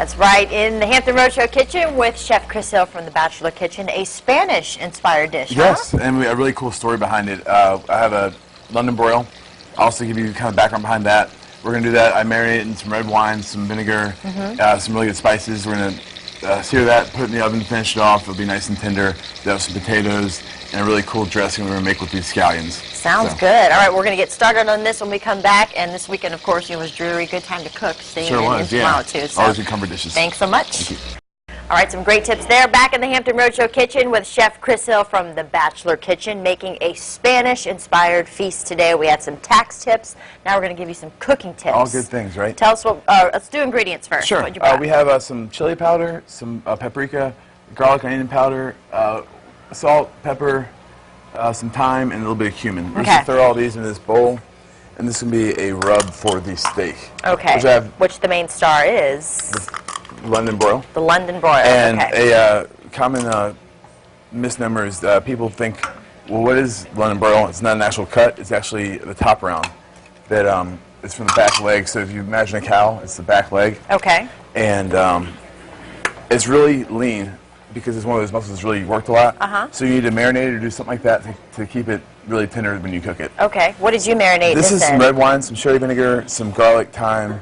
That's right, in the Hampton Roadshow kitchen with Chef Chris Hill from the Bachelor Kitchen, a Spanish-inspired dish, Yes, huh? and we have a really cool story behind it. I have a London broil. I'll also give you kind of background behind that. We're going to do that. I marinate it in some red wine, some vinegar, some really good spices. We're going to sear that, put it in the oven, finish it off. It'll be nice and tender. We'll have some potatoes and a really cool dressing we're going to make with these scallions. Sounds good. All right, we're going to get started on this when we come back. And this weekend, of course, it was Drury. Good time to cook. Stay Sure was, tomorrow, too. So always good comfort dishes. Thanks so much. Thank you. All right, some great tips there. Back in the Hampton Roadshow kitchen with Chef Chris Hill from the Bachelor Kitchen, making a Spanish-inspired feast today. We had some tax tips. Now we're going to give you some cooking tips. All good things, right? Tell us what. Let's do ingredients first. Sure. We have some chili powder, some paprika, garlic and onion powder, salt, pepper, some thyme, and a little bit of cumin. We're going to throw all these in this bowl, and this is going to be a rub for the steak. Okay. Which the main star is? London broil. The London broil. And a common misnomer is people think, well, what is London broil? It's not an actual cut. It's actually the top round. That it's from the back leg. So if you imagine a cow, it's the back leg. Okay. And it's really lean because it's one of those muscles that's really worked a lot. So you need to marinate it or do something like that to keep it really tender when you cook it. Okay. What did you marinate this is in? Some red wine, some sherry vinegar, some garlic, thyme,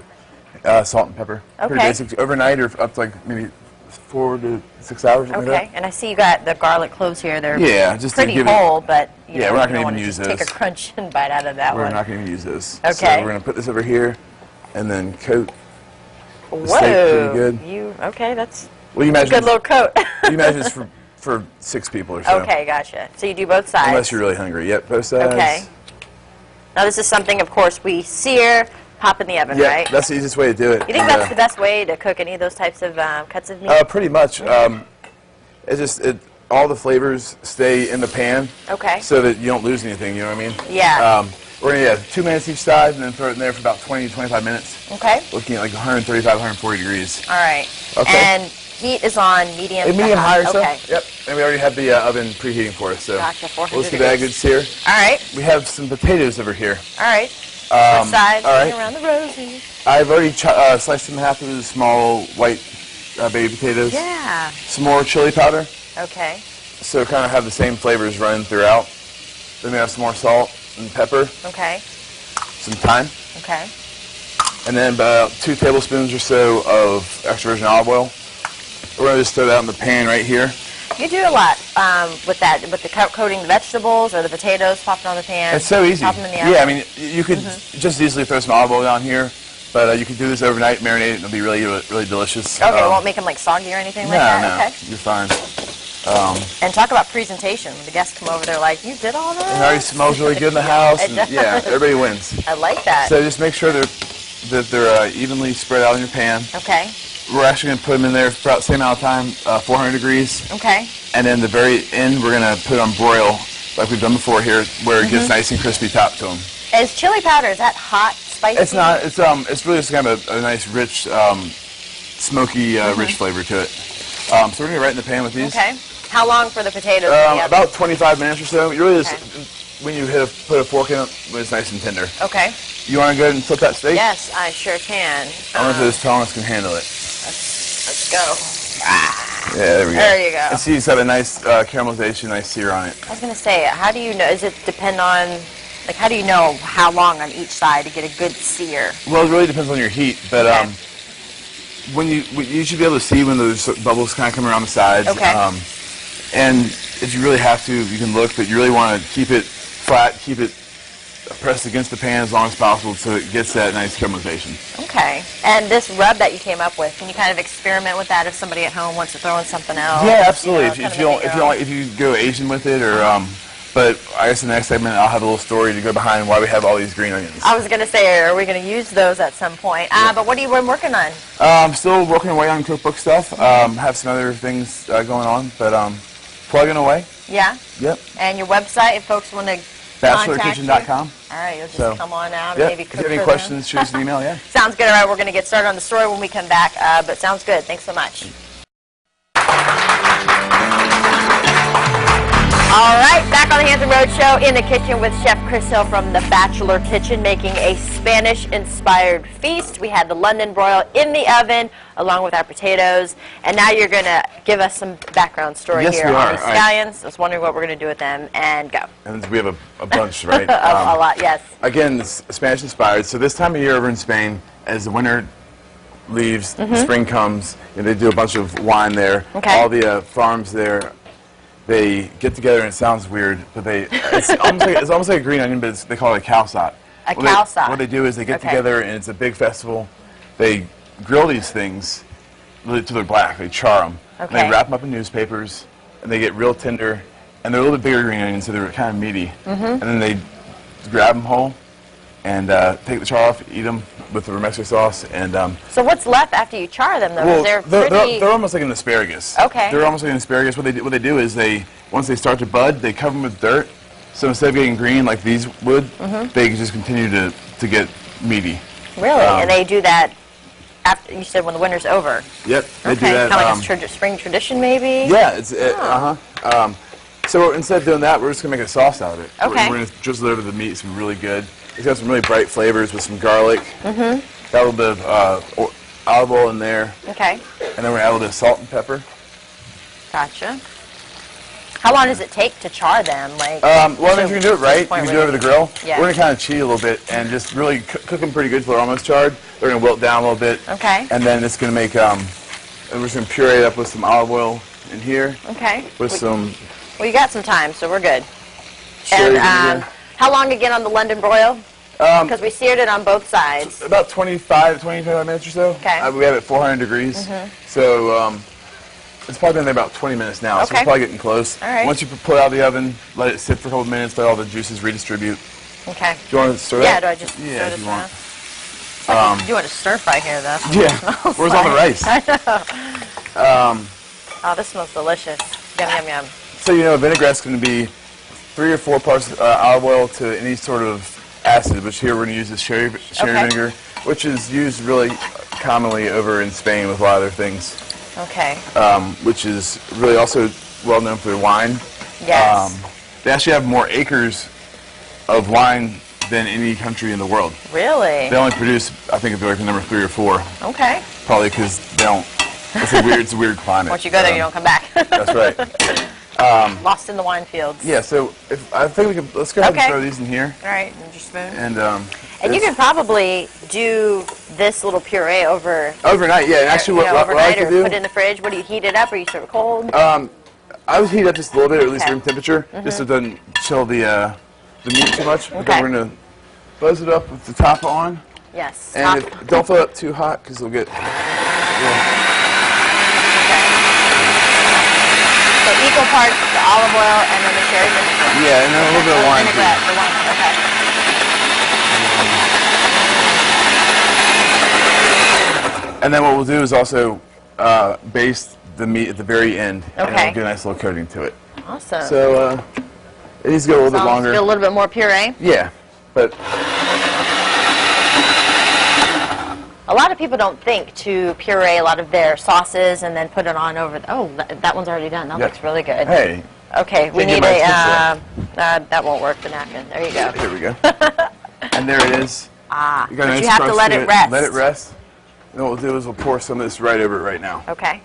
salt and pepper. Pretty basic. Overnight or up to like maybe 4 to 6 hours. Okay. Like and I see you got the garlic cloves here. They're just pretty whole, but you know, we're not going to even use those. Take a crunch and bite out of that one. We're not going to use those. Okay. So we're going to put this over here and then coat the steak pretty good. Okay, that's a good little coat. You imagine it's for 6 people or so. Okay, gotcha. So you do both sides. Unless you're really hungry. Yep, both sides. Okay. Now this is something, of course, we sear, pop in the oven, right? Yeah, that's the easiest way to do it. You think that's the best way to cook any of those types of cuts of meat? Pretty much. All the flavors stay in the pan. Okay. So that you don't lose anything, you know what I mean? Yeah. We're going to 2 minutes each side and then throw it in there for about 20 to 25 minutes. Okay. Looking at like 135, 140 degrees. All right. Okay. And heat is on medium medium high or so. Okay. Yep. And we already have the oven preheating for us. So gotcha, 400 let's give that a good sear. All right. We have some potatoes over here. All right. What side? All right. Around the rosy. I've already sliced them in half of the small white baby potatoes. Yeah. Some more chili powder. Okay. So kind of have the same flavors running throughout. Then we have some more salt and pepper. Okay. Some thyme. Okay. And then about 2 tablespoons or so of extra virgin olive oil. We're going to just throw that in the pan right here. You do a lot with that, with the coating the vegetables or the potatoes, pop it on the pan. It's so easy. Pop them in the oven. Yeah, I mean, you could just easily throw some olive oil down here, but you could do this overnight, marinate it, and it'll be really, really delicious. Okay, it won't make them like soggy or anything like that? No, okay. You're fine. And talk about presentation. When the guests come over, they're like, you did all that? It already smells really good in the house. And, yeah, everybody wins. I like that. So just make sure that they're evenly spread out in your pan. Okay. We're actually going to put them in there for about the same amount of time, 400 degrees. Okay. And then the very end, we're going to put on broil, like we've done before here, where it gets nice and crispy top to them. Is chili powder, is that hot, spicy? It's not. It's really just kind of a nice, rich, smoky, rich flavor to it. So we're going to right in the pan with these. Okay. How long for the potatoes? About 25 minutes or so. You really just, when you put a fork in it, when it's nice and tender. Okay. You want to go ahead and flip that steak? Yes, I sure can. I wonder if this tongs can handle it. Let's go. Yeah, there we go. There you go. And see, it's got a nice caramelization, nice sear on it. I was going to say, how do you know? Does it depend on, like, how do you know how long on each side to get a good sear? Well, it really depends on your heat, but when you should be able to see when those bubbles kind of come around the sides. Okay. And if you really have to, you can look, but you really want to keep it flat, keep it pressed against the pan as long as possible so it gets that nice caramelization. Okay. And this rub that you came up with, can you kind of experiment with that if somebody at home wants to throw in something else? Yeah, absolutely. You know, if you go Asian with it, or but I guess in the next segment I'll have a little story to go behind why we have all these green onions. I was going to say, are we going to use those at some point? But what have you been working on? I'm still working away on cookbook stuff. Have some other things going on, but plugging away. Yeah? Yep. And your website, if folks want to BachelorKitchen.com. All right, you'll just come on out and maybe cook if you have any questions, shoot us an email, yeah. Sounds good. All right, we're going to get started on the story when we come back, but sounds good. Thanks so much. All right, back on the Hampton Road Show in the kitchen with Chef Chris Hill from the Bachelor Kitchen making a Spanish-inspired feast. We had the London broil in the oven along with our potatoes, and now you're going to give us some background story Yes, here we on are. these scallions. I was wondering what we're going to do with them, and go. And we have a bunch, right? A lot, yes. Again, it's Spanish-inspired. So this time of year over in Spain, as the winter leaves, spring comes, and they do a bunch of wine there. Okay. All the farms there, they get together, and it sounds weird, but it's almost like a green onion, but they call it a calçot. A calçot. What they do is they get together, and it's a big festival. They grill these things really till they're black. They char them. And they wrap them up in newspapers, and they get real tender, and they're a little bit bigger green onions, so they're kind of meaty. And then they grab them whole and take the char off, eat them with the Mexican sauce. And so what's left after you char them, though? well, they're almost like an asparagus. Okay. They're almost like an asparagus. What they do is once they start to bud, they cover them with dirt. So instead of getting green like these would, they just continue to get meaty. Really? And they do that after, you said, when the winter's over? Yep, they do that. Kind of like a spring tradition, maybe? Yeah, it's so instead of doing that, we're just gonna make a sauce out of it. Okay. We're gonna drizzle it over the meat. It's gonna be really good. It's got some really bright flavors with some garlic. Got a little bit of olive oil in there. Okay. And then we're gonna add a little bit of salt and pepper. Gotcha. How long does it take to char them? Like, well, if you can do it right, you can do it over the grill. Yeah. We're going to kind of cheat a little bit and just really cook them pretty good until they're almost charred. They're going to wilt down a little bit. Okay. And then it's going to make, we're just going to puree it up with some olive oil in here. Okay. With some... Well, you got some time, so we're good. Sherry And how long again on the London broil? Because we seared it on both sides. About 25 minutes or so. Okay. We have it at 400 degrees. So it's probably been there about 20 minutes now, so we're probably getting close. All right. Once you pull it out of the oven, let it sit for a couple minutes, let all the juices redistribute. Okay. Do you want to stir Yeah, that? do I just yeah, stir if this you around? want. You want to stir fry here, though. Yeah. Where's all the rice? I know. Oh, this smells delicious. Yum, yum, yum. So, vinaigrette's going to be 3 or 4 parts olive oil to any sort of acid, which here we're going to use this cherry vinegar, which is used really commonly over in Spain with a lot of their things. Okay. Which is really also well known for their wine. Yes. They actually have more acres of wine than any country in the world. Really? They only produce, I think, like number 3 or 4. Okay. Probably because they don't. It's a weird climate. Once you go there, you don't come back. That's right. Lost in the wine fields. Yeah. So I think let's go ahead and throw these in here. All right. And your spoon. And you can probably do this little puree overnight. Yeah. And actually, what I overnight, like to or do, put it in the fridge. What do you heat it up, or you serve it cold? I would heat it up just a little bit, or at least room temperature, just so it doesn't chill the meat too much. But then we're gonna buzz it up with the top on. Yes. And don't fill it up too hot because it'll get. So equal parts the olive oil and then the cherry vinegar. Yeah, and then a little bit of wine. Vinaigrette, the wine. Okay. And then what we'll do is also baste the meat at the very end, and it'll get a nice little coating to it. Awesome. So it needs to go a little bit longer. Get a little bit more puree. Yeah, but a lot of people don't think to puree a lot of their sauces and then put it on over. That one's already done. That looks really good. Hey. Okay, we need a. That won't work. The napkin. There you go. Here we go. And there it is. But nice you have to let it rest. Let it rest. And what we'll do is we'll pour some of this right over it right now. Okay.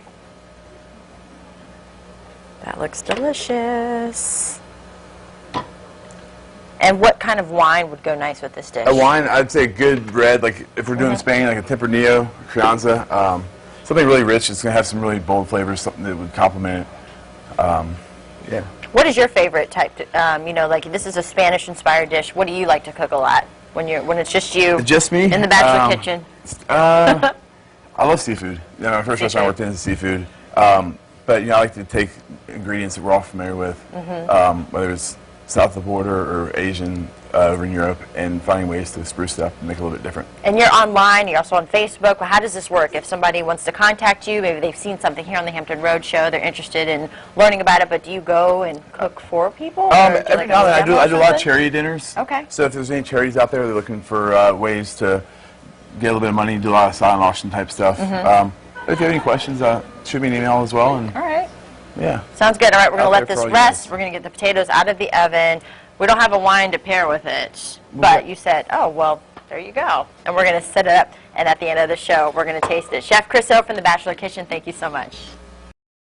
That looks delicious. And what kind of wine would go nice with this dish? A wine, I'd say good red, like if we're doing Spain, like a Tempranillo, Crianza, something really rich. It's going to have some really bold flavors, something that would complement it. Yeah. What is your favorite type? Like this is a Spanish-inspired dish. What do you like to cook a lot when it's just you? Just me? In the bachelor kitchen. I love seafood. My first restaurant I worked in is seafood. But I like to take ingredients that we're all familiar with, whether it's south of the border or Asian over in Europe, and finding ways to spruce it up and make it a little bit different. And you're online, you're also on Facebook. Well, how does this work? If somebody wants to contact you, maybe they've seen something here on the Hampton Road Show, they're interested in learning about it, but do you go and cook for people? Every now and then I do a lot of charity dinners. Okay. So if there's any charities out there, they're looking for ways to get a little bit of money, do a lot of silent auction type stuff. If you have any questions, shoot me an email as well. And all right. Yeah. Sounds good. All right, we're going to Out let there this for all you rest. guys. We're going to get the potatoes out of the oven. We don't have a wine to pair with it, but you said, oh, well, there you go. And we're going to set it up, and at the end of the show, we're going to taste it. Chef Chris O from The Bachelor Kitchen, thank you so much.